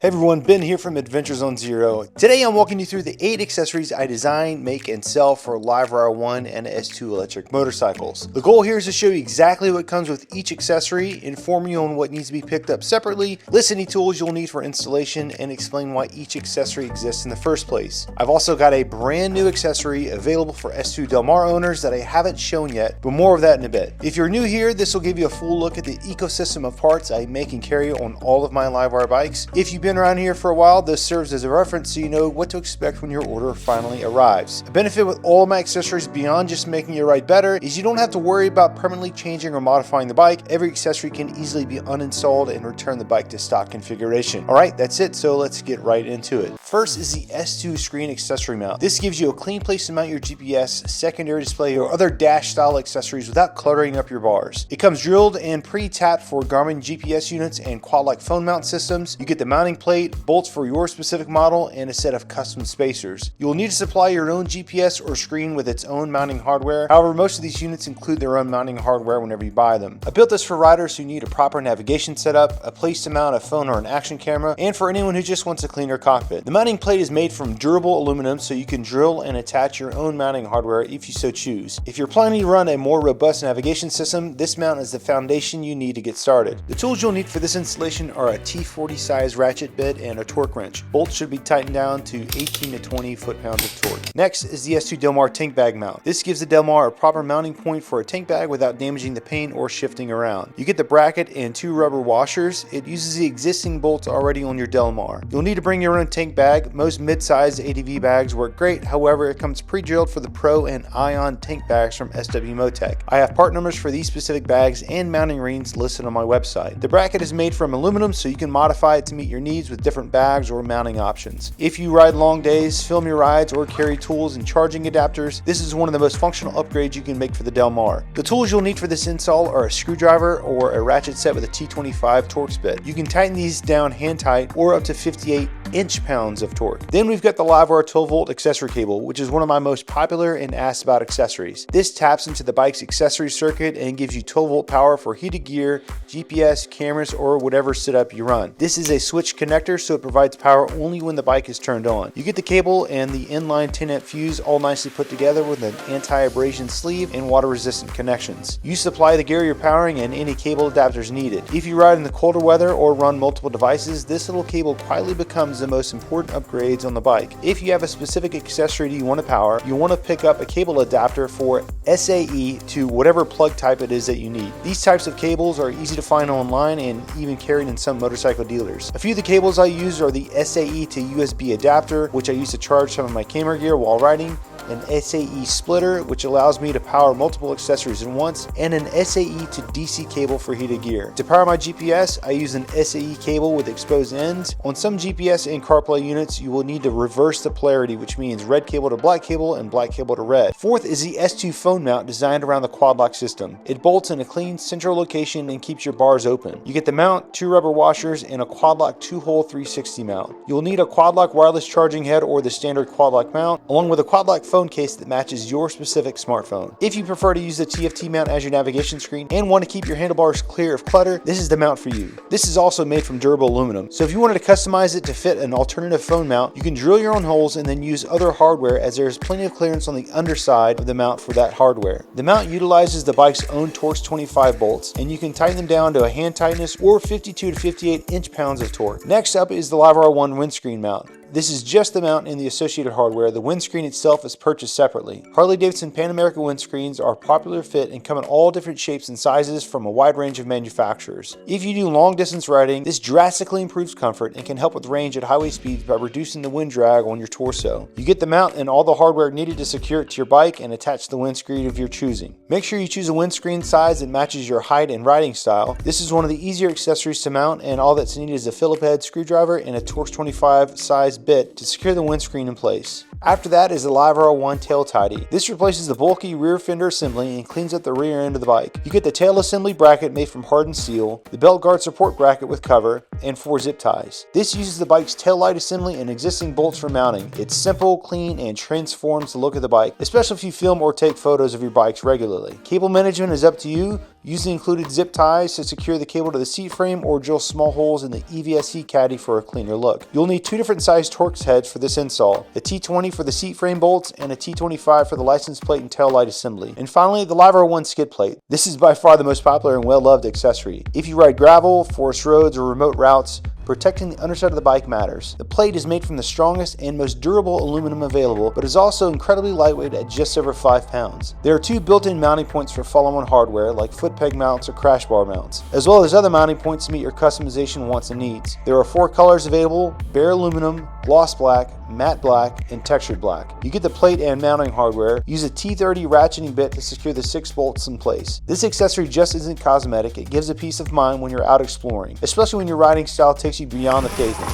Hey everyone, Ben here from Adventures on Zero. Today I'm walking you through the 8 accessories I design, make, and sell for LiveWire 1 and S2 electric motorcycles. The goal here is to show you exactly what comes with each accessory, inform you on what needs to be picked up separately, list any tools you'll need for installation, and explain why each accessory exists in the first place. I've also got a brand new accessory available for S2 Del Mar owners that I haven't shown yet, but more of that in a bit. If you're new here, this will give you a full look at the ecosystem of parts I make and carry on all of my LiveWire bikes. If you've been around here for a while, this serves as a reference so you know what to expect when your order finally arrives. A benefit with all of my accessories beyond just making your ride better is you don't have to worry about permanently changing or modifying the bike. Every accessory can easily be uninstalled and return the bike to stock configuration. Alright, that's it, so let's get right into it. First is the S2 screen accessory mount. This gives you a clean place to mount your GPS, secondary display, or other dash style accessories without cluttering up your bars. It comes drilled and pre-tapped for Garmin GPS units and quad-lock phone mount systems. You get the mounting plate, bolts for your specific model, and a set of custom spacers. You will need to supply your own GPS or screen with its own mounting hardware. However, most of these units include their own mounting hardware whenever you buy them. I built this for riders who need a proper navigation setup, a place to mount a phone or an action camera, and for anyone who just wants a cleaner cockpit. The mounting plate is made from durable aluminum, so you can drill and attach your own mounting hardware if you so choose. If you're planning to run a more robust navigation system, this mount is the foundation you need to get started. The tools you'll need for this installation are a T40 size ratchet bit and a torque wrench. Bolts should be tightened down to 18 to 20 foot-pounds of torque. Next is the S2 Del Mar tank bag mount. This gives the Del Mar a proper mounting point for a tank bag without damaging the paint or shifting around. You get the bracket and 2 rubber washers. It uses the existing bolts already on your Del Mar. You'll need to bring your own tank bag. Most mid-sized ADV bags work great, however it comes pre-drilled for the Pro and Ion tank bags from SW Motec. I have part numbers for these specific bags and mounting rings listed on my website. The bracket is made from aluminum, so you can modify it to meet your needs with different bags or mounting options. If you ride long days, film your rides, or carry tools and charging adapters, this is one of the most functional upgrades you can make for the Del Mar. The tools you'll need for this install are a screwdriver or a ratchet set with a T25 Torx bit. You can tighten these down hand tight or up to 58 inch-pounds of torque. Then we've got the LiveWire 12-volt accessory cable, which is one of my most popular and asked about accessories. This taps into the bike's accessory circuit and gives you 12-volt power for heated gear, GPS, cameras, or whatever setup you run. This is a switch connector, so it provides power only when the bike is turned on. You get the cable and the inline 10-amp fuse all nicely put together with an anti-abrasion sleeve and water-resistant connections. You supply the gear you're powering and any cable adapters needed. If you ride in the colder weather or run multiple devices, this little cable quietly becomes the most important upgrades on the bike. If you have a specific accessory you want to power, you want to pick up a cable adapter for SAE to whatever plug type it is that you need. These types of cables are easy to find online and even carried in some motorcycle dealers. A few of the cables I use are the SAE to USB adapter, which I use to charge some of my camera gear while riding, an SAE splitter, which allows me to power multiple accessories at once, and an SAE to DC cable for heated gear. To power my GPS, I use an SAE cable with exposed ends. On some GPS and CarPlay units, you will need to reverse the polarity, which means red cable to black cable and black cable to red. Fourth is the S2 phone mount designed around the quad lock system. It bolts in a clean central location and keeps your bars open. You get the mount, 2 rubber washers, and a quad lock 2-hole 360 mount. You'll need a quad lock wireless charging head or the standard quad lock mount, along with a quad lock phone case that matches your specific smartphone. If you prefer to use the TFT mount as your navigation screen and want to keep your handlebars clear of clutter, this is the mount for you. This is also made from durable aluminum, so if you wanted to customize it to fit an alternative phone mount, you can drill your own holes and then use other hardware, as there is plenty of clearance on the underside of the mount for that hardware. The mount utilizes the bike's own Torx 25 bolts, and you can tighten them down to a hand tightness or 52 to 58 inch-pounds of torque. Next up is the LiveWire 1 windscreen mount. This is just the mount and the associated hardware. The windscreen itself is purchased separately. Harley-Davidson Pan America windscreens are a popular fit and come in all different shapes and sizes from a wide range of manufacturers. If you do long distance riding, this drastically improves comfort and can help with range at highway speeds by reducing the wind drag on your torso. You get the mount and all the hardware needed to secure it to your bike and attach the windscreen of your choosing. Make sure you choose a windscreen size that matches your height and riding style. This is one of the easier accessories to mount, and all that's needed is a Phillip head screwdriver and a Torx 25 size bit to secure the windscreen in place. After that is the LiveWire 1 tail tidy. This replaces the bulky rear fender assembly and cleans up the rear end of the bike. You get the tail assembly bracket made from hardened steel, the belt guard support bracket with cover, and 4 zip ties. This uses the bike's tail light assembly and existing bolts for mounting. It's simple, clean, and transforms the look of the bike, especially if you film or take photos of your bikes regularly. Cable management is up to you. Use the included zip ties to secure the cable to the seat frame or drill small holes in the EVSE caddy for a cleaner look. You'll need 2 different size Torx heads for this install, a T20 for the seat frame bolts and a T25 for the license plate and tail light assembly. And finally, the LiveWire 1 skid plate. This is by far the most popular and well-loved accessory. If you ride gravel, forest roads, or remote routes, protecting the underside of the bike matters. The plate is made from the strongest and most durable aluminum available, but is also incredibly lightweight at just over 5 pounds. There are 2 built-in mounting points for follow-on hardware like foot peg mounts or crash bar mounts, as well as other mounting points to meet your customization wants and needs. There are 4 colors available: bare aluminum, gloss black, matte black, and textured black. You get the plate and mounting hardware. Use a T30 ratcheting bit to secure the 6 bolts in place. This accessory just isn't cosmetic, it gives a peace of mind when you're out exploring, especially when your riding style takes you beyond the pavement.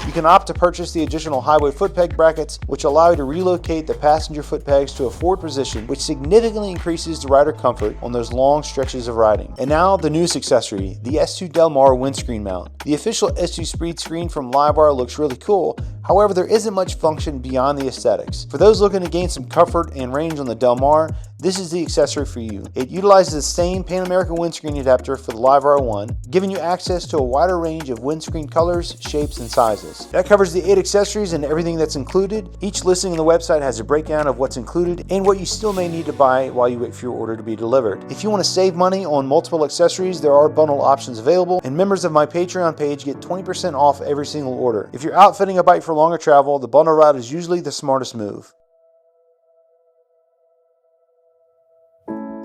You can opt to purchase the additional highway foot peg brackets, which allow you to relocate the passenger foot pegs to a forward position, which significantly increases the rider comfort on those long stretches of riding. And now, the newest accessory, the S2 Mar Windscreen Mount. The official S2 speed screen from LiveWire looks really cool. However, there isn't much function beyond the aesthetics. For those looking to gain some comfort and range on the Del Mar, this is the accessory for you. It utilizes the same Pan American windscreen adapter for the LiveWire 1, giving you access to a wider range of windscreen colors, shapes, and sizes. That covers the 8 accessories and everything that's included. Each listing on the website has a breakdown of what's included and what you still may need to buy while you wait for your order to be delivered. If you want to save money on multiple accessories, there are bundle options available, and members of my Patreon page get 20% off every single order. If you're outfitting a bike for longer travel, the bundle route is usually the smartest move.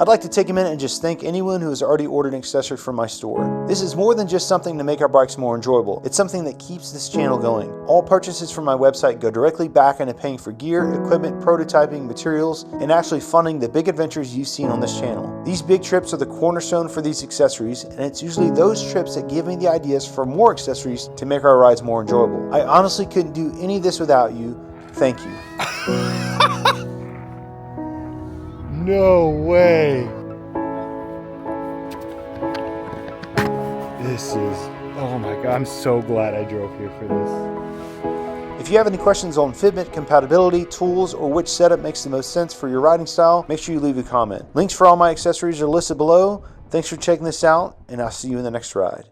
I'd like to take a minute and just thank anyone who has already ordered an accessory from my store. This is more than just something to make our bikes more enjoyable. It's something that keeps this channel going. All purchases from my website go directly back into paying for gear, equipment, prototyping, materials, and actually funding the big adventures you've seen on this channel. These big trips are the cornerstone for these accessories, and it's usually those trips that give me the ideas for more accessories to make our rides more enjoyable. I honestly couldn't do any of this without you. Thank you. No way. This is, oh my God, I'm so glad I drove here for this. If you have any questions on fitment, compatibility, tools, or which setup makes the most sense for your riding style, make sure you leave a comment. Links for all my accessories are listed below. Thanks for checking this out, and I'll see you in the next ride.